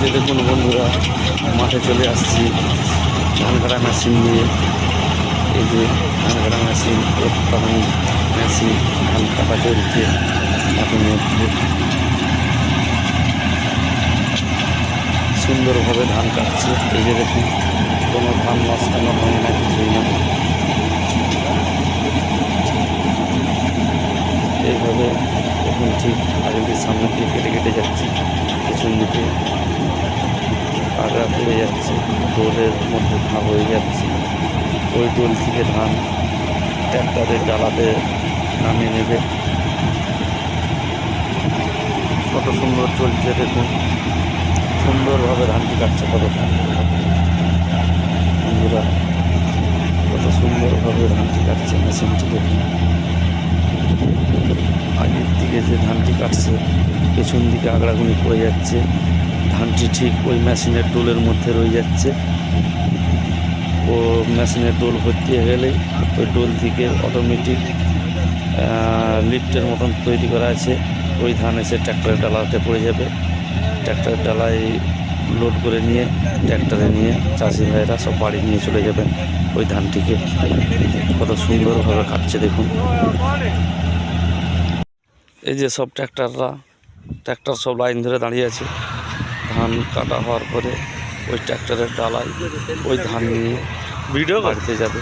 যে দেখুন বন্ধুরা, মাঠে চলে আসছি ধান কাটা মেশিন নিয়ে। এই যে ধান কাটা মেশিন, উৎপাদন মেশিন, ধান কাটা চলছে মাঠের মধ্যে। সুন্দরভাবে ধান কাটছে। এই যে দেখুন, কোনো ধান নষ্ট হয় না, কিছুই না। এইভাবে এখন ঠিক আগের সামনে দিয়ে কেটে কেটে যাচ্ছে, পেছন দিকে আগা পড়ে যাচ্ছে, ডোলের মধ্যে ধান হয়ে যাচ্ছে। ওই ডোল থেকে ধান ট্র্যাক্টরের ডালাতে নামিয়ে নেবে। কত সুন্দর চলছে দেখুন, সুন্দরভাবে ধানটি কাটছে। কত বন্ধুরা, কত সুন্দরভাবে ধানটি কাটছে মেশিনটি দেখুন। আগের দিকে যে ধানটি কাটছে, পেছন দিকে আগড়াগুনি পড়ে যাচ্ছে, ধানটি ঠিক ওই মেশিনের ডোলের মধ্যে রয়ে যাচ্ছে। ও মেশিনের ডোল ভর্তি হয়ে গেলেই ওই ডোল থেকে অটোমেটিক লিফটের মতন তৈরি করা আছে, ওই ধান এসে ট্র্যাক্টরের ডালাতে পড়ে যাবে। ট্র্যাক্টরের ডালায় লোড করে নিয়ে ট্র্যাক্টরে নিয়ে চাষি ভাইয়েরা সব বাড়ি নিয়ে চলে যাবেন ওই ধানটিকে। কত সুন্দরভাবে কাটছে দেখুন। এই যে সব ট্র্যাক্টর সব লাইন ধরে দাঁড়িয়ে আছে। ধান কাটা হওয়ার পরে ওই ট্র্যাক্টরের ডালায় ওই ধান নিয়ে বাড়িতে যাবে।